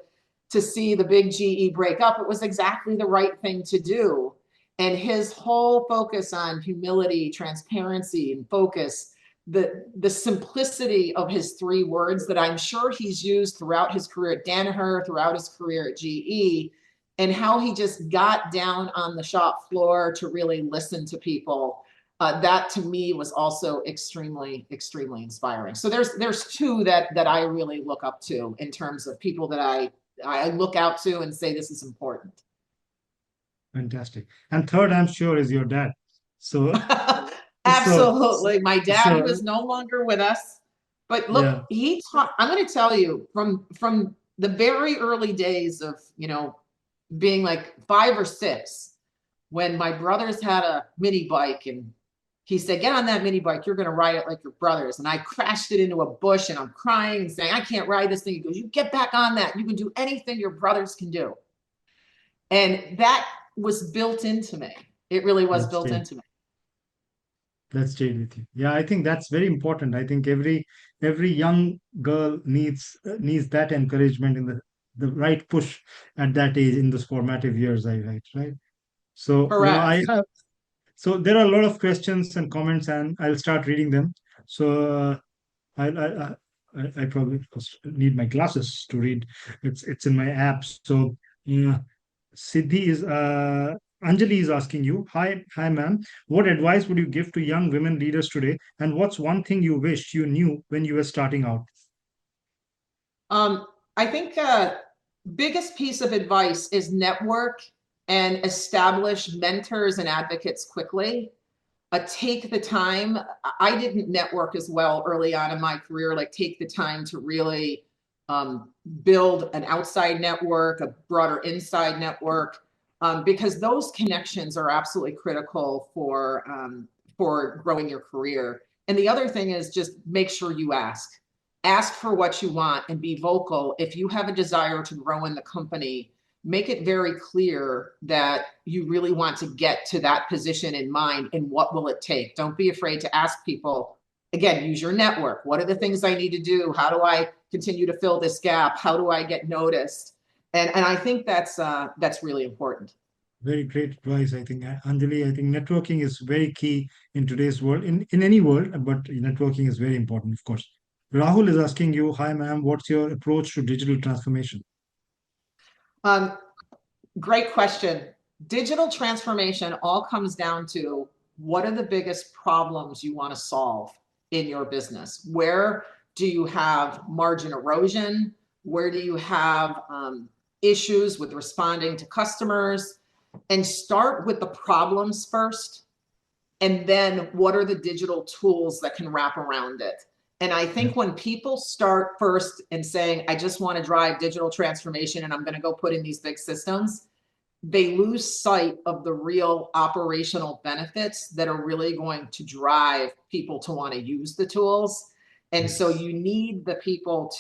see the big GE break up, it was exactly the right thing to do. And his whole focus on humility, transparency, and focus, the simplicity of his 3 words that I'm sure he's used throughout his career at Danaher, throughout his career at GE, and how he just got down on the shop floor to really listen to people. That to me was also extremely, extremely inspiring. So there's 2 that I really look up to in terms of people that I look out to and say this is important. Fantastic. And third, I'm sure, is your dad. So, so, Absolutely. My dad, who so, is no longer with us, but look, yeah. he taught, I'm going to tell you from the very early days of, being like 5 or 6, when my brothers had a mini bike and he said, get on that mini bike, you're going to ride it like your brothers. And I crashed it into a bush and I'm crying and saying, I can't ride this thing. He goes, you get back on that. You can do anything your brothers can do. And that was built into me. It really was That's built it. into me. That stayed with you. Yeah, I think that's very important. I think every young girl needs that encouragement in the right push at that age in those formative years. I right. So Correct. I have so there are a lot of questions and comments, and I'll start reading them. So I probably need my glasses to read. It's in my app. So uh, Siddhi is Anjali is asking you, hi ma'am, what advice would you give to young women leaders today, and what's one thing you wish you knew when you were starting out? I think biggest piece of advice is network and establish mentors and advocates quickly. Take the time. I didn't network as well early on in my career, like take the time to really build an outside network, a broader inside network, because those connections are absolutely critical for growing your career. And the other thing is just make sure you ask for what you want and be vocal. If you have a desire to grow in the company, make it very clear that you really want to get to that position in mind and what will it take. Don't be afraid to ask people. Again, use your network. What are the things I need to do? How do I continue to fill this gap? How do I get noticed? And I think that's really important. Very great advice, I think. Anjali, I think networking is very key in today's world, in any world, but networking is very important, of course. Rahul is asking you, hi ma'am, what's your approach to digital transformation? Um, Great question. Digital transformation all comes down to what are the biggest problems you want to solve in your business? Where do you have margin erosion? Where do you have issues with responding to customers? And start with the problems first. And then what are the digital tools that can wrap around it? And I Yeah. think when people start first and saying, I just want to drive digital transformation and I'm going to go put in these big systems, they lose sight of the real operational benefits that are really going to drive people to want to use the tools. And so Yes. you need the people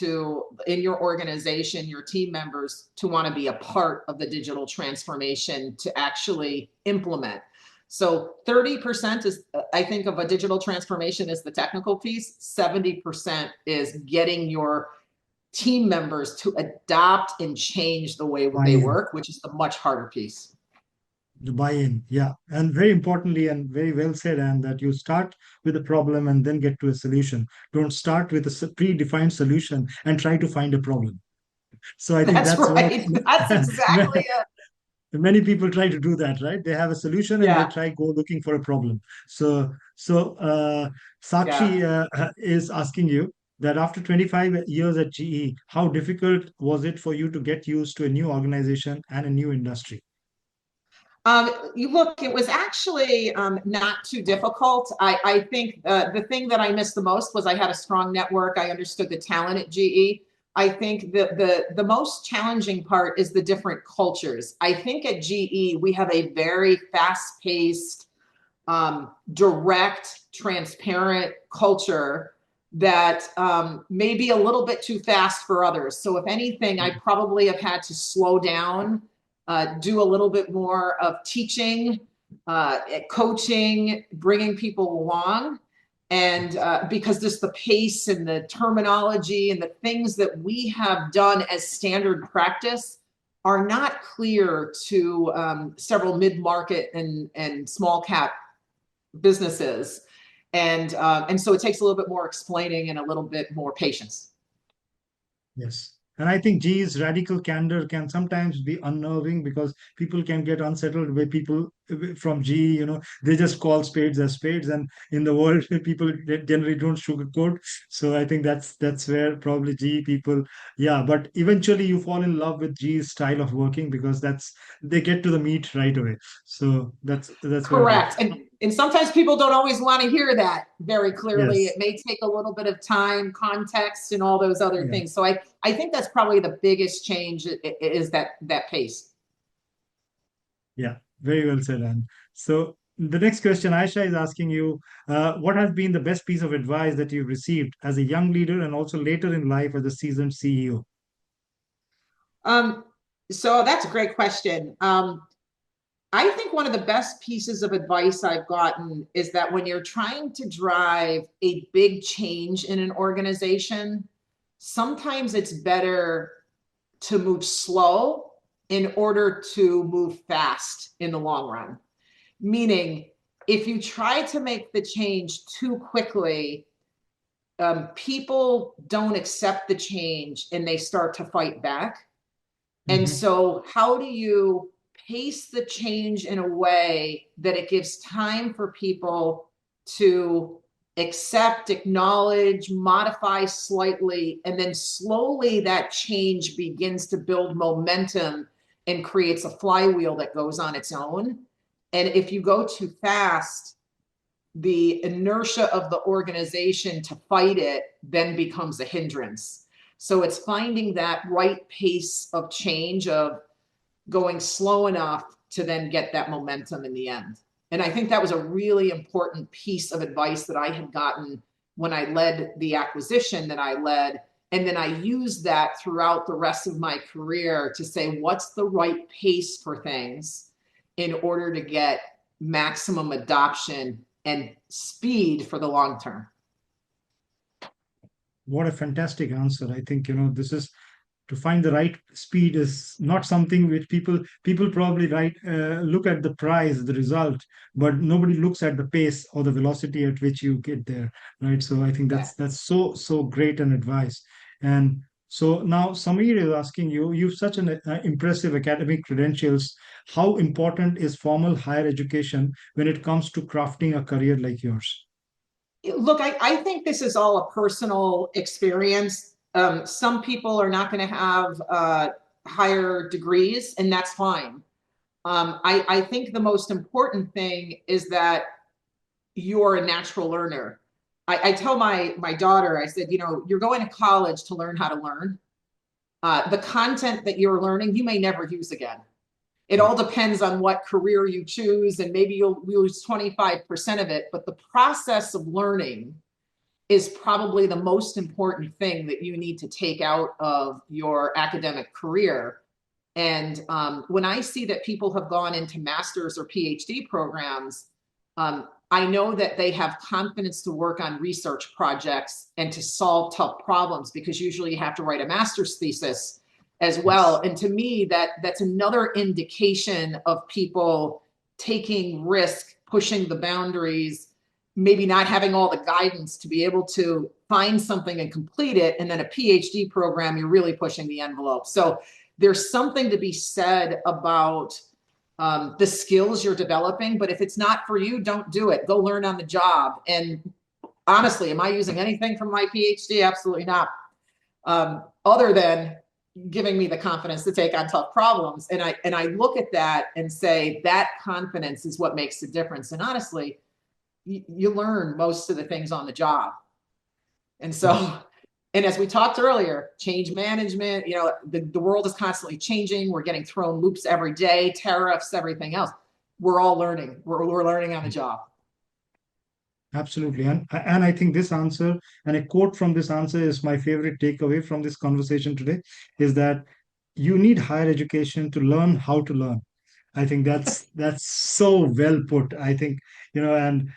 in your organization, your team members, to want to be a part of the digital transformation to actually implement. So 30% is, I think, of a digital transformation is the technical piece. 70% is getting your team members to adopt and change the way they Buy-in. work, which is the much harder piece. The buy-in, yeah. And very importantly, and very well said, and that you start with a problem and then get to a solution. Don't start with a predefined solution and try to find a problem. So I think That's that's what right. That's exactly it. many people try to do, that, right? They have a solution and they Yeah. try go looking for a problem. So Yeah. Sakshi is asking you that after 25 years at GE, how difficult was it for you to get used to a new organization and a new industry? You look, it was actually not too difficult. I think the thing that I missed the most was I had a strong network. I understood the talent at GE. I think that the most challenging part is the different cultures. I think at GE, we have a very fast-paced, direct, transparent culture that may be a little bit too fast for others. So if anything, I probably have had to slow down do a little bit more of teaching, coaching, bringing people along. And because just the pace and the terminology and the things that we have done as standard practice are not clear to several mid-market and small cap businesses. And so it takes a little bit more explaining and a little bit more patience. Yes. And I think G's radical candor can sometimes be unnerving because people can get unsettled with people from G, they just call spades as spades. And in the world, people generally don't sugarcoat. So I think that's where probably G people, yeah. But eventually you fall in love with G's style of working because they get to the meat right away. So that's where I, Correct. And sometimes people don't always want to hear that very clearly. It yes. may take a little bit of time, context, and all those other Yeah. things. So I think that's probably the biggest change is that pace. Yeah, very well said, Anne. So the next question, Aisha is asking you, what has been the best piece of advice that you've received as a young leader and also later in life as a seasoned CEO? Um, so that's a great question. I think one of the best pieces of advice I've gotten is that when you're trying to drive a big change in an organization, sometimes it's better to move slow in order to move fast in the long run. Meaning, if you try to make the change too quickly, people don't accept the change and they start to fight back. And Hmm. so, how do you pace the change in a way that it gives time for people to accept, acknowledge, modify slightly, and then slowly that change begins to build momentum and creates a flywheel that goes on its own? And if you go too fast, the inertia of the organization to fight it then becomes a hindrance. So it's finding that right pace of change, of going slow enough to then get that momentum in the end. And I think that was a really important piece of advice that I had gotten when I led the acquisition that I led. And then I used that throughout the rest of my career to say, what's the right pace for things in order to get maximum adoption and speed for the long term? What a fantastic answer. I think, this is to find the right speed is not something which people probably look at the prize, the result, but nobody looks at the pace or the velocity at which you get there, right? So I think that's so great an advice. And so now Samir is asking you, you've such an impressive academic credentials. How important is formal higher education when it comes to crafting a career like yours? Look, I think this is all a personal experience. Some people are not going to have higher degrees, and that's fine. I think the most important thing is that you're a natural learner. I tell my daughter, I said, you're going to college to learn how to learn. The content that you're learning, you may never use again. It all depends on what career you choose, and maybe you'll lose 25% of it. But the process of learning is probably the most important thing that you need to take out of your academic career. And when I see that people have gone into master's or PhD programs, I know that they have confidence to work on research projects and to solve tough problems, because usually you have to write a master's thesis as well. Yes. And to me, that's another indication of people taking risk, pushing the boundaries, maybe not having all the guidance to be able to find something and complete it. And then a PhD program, you're really pushing the envelope. So there's something to be said about the skills you're developing. But if it's not for you, don't do it. Go learn on the job. And honestly, am I using anything from my PhD? Absolutely not. Other than giving me the confidence to take on tough problems. And I look at that and say that confidence is what makes the difference. And honestly, you learn most of the things on the job. And Yes. so, and as we talked earlier, change management, the world is constantly changing. We're getting thrown loops every day, tariffs, everything else. We're all learning. We're learning on the job. Absolutely. And I think this answer and a quote from this answer is my favorite takeaway from this conversation today is that you need higher education to learn how to learn. I think that's so well put. I think, and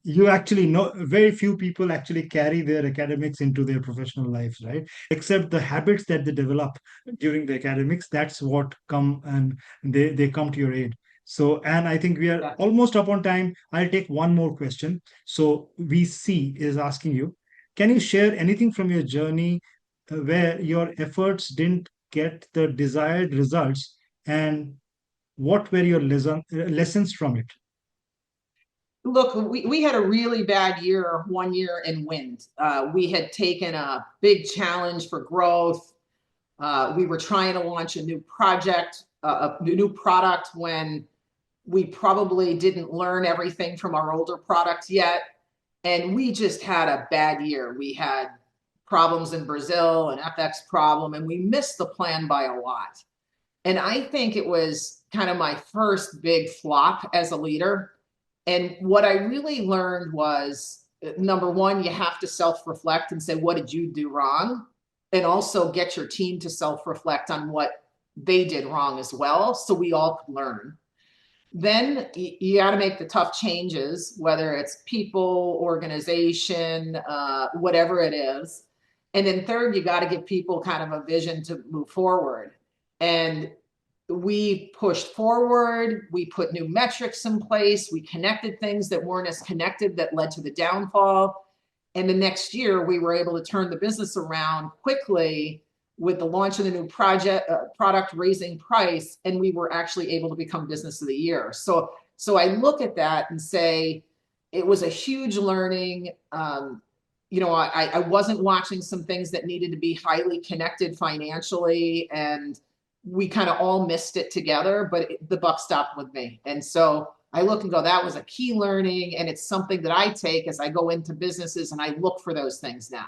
you actually know very few people actually carry their academics into their professional lives, right? Except the habits that they develop during the academics, that's what come and they come to your aid. So, and I think we are Yeah. almost up on time. I'll take one more question. So, VC is asking you, can you share anything from your journey where your efforts didn't get the desired results, and what were your lessons from it? Look, we had a really bad year, 1 year in wind. We had taken a big challenge for growth. We were trying to launch a new project, a new product when we probably didn't learn everything from our older products yet. And we just had a bad year. We had problems in Brazil, an FX problem, and we missed the plan by a lot. And I think it was kind of my first big flop as a leader. And what I really learned was, number one, you have to self-reflect and say, what did you do wrong? And also get your team to self-reflect on what they did wrong as well, so we all could learn. Then you got to make the tough changes, whether it's people, organization, whatever it is. And then third, you got to give people kind of a vision to move forward. And we pushed forward, we put new metrics in place, we connected things that weren't as connected that led to the downfall. And the next year, we were able to turn the business around quickly with the launch of the new product raising price, and we were actually able to become business of the year. So I look at that and say it was a huge learning. I wasn't watching some things that needed to be highly connected financially, and we kind of all missed it together, but the buck stopped with me. And so I look and go, that was a key learning, and it's something that I take as I go into businesses and I look for those things now.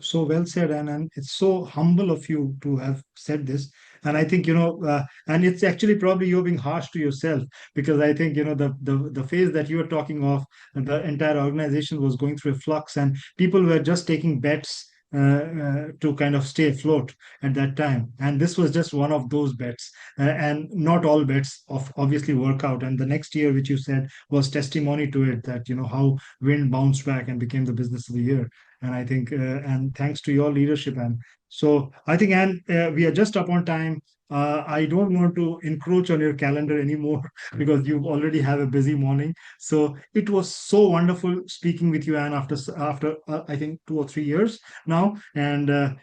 So well said, and it's so humble of you to have said this. And I think, and it's actually probably you're being harsh to yourself, because I think, the phase that you were talking of, the entire organization was going through a flux, and people were just taking bets to kind of stay afloat at that time. And this was just one of those bets, and not all bets of obviously work out. And the next year, which you said was testimony to it, that how Wind bounced back and became the business of the year. And I think, and thanks to your leadership, Anne. So I think, Anne, we are just up on time. I don't want to encroach on your calendar anymore because you already have a busy morning. So it was so wonderful speaking with you, Anne, after I think 2 or 3 years now, and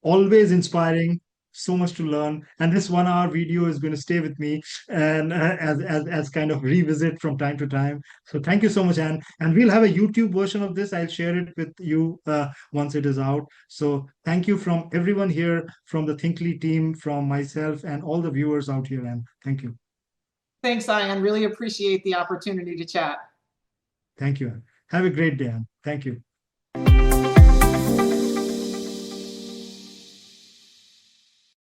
always inspiring. So much to learn, and this 1 hour video is going to stay with me, and as kind of revisit from time to time. So thank you so much, Anne. And we'll have a YouTube version of this. I'll share it with you once it is out. So thank you from everyone here, from the Thinkly team, from myself, and all the viewers out here, Anne. Thank you. Thanks, Ayan. Really appreciate the opportunity to chat. Thank you, Anne. Have a great day, Anne. Thank you.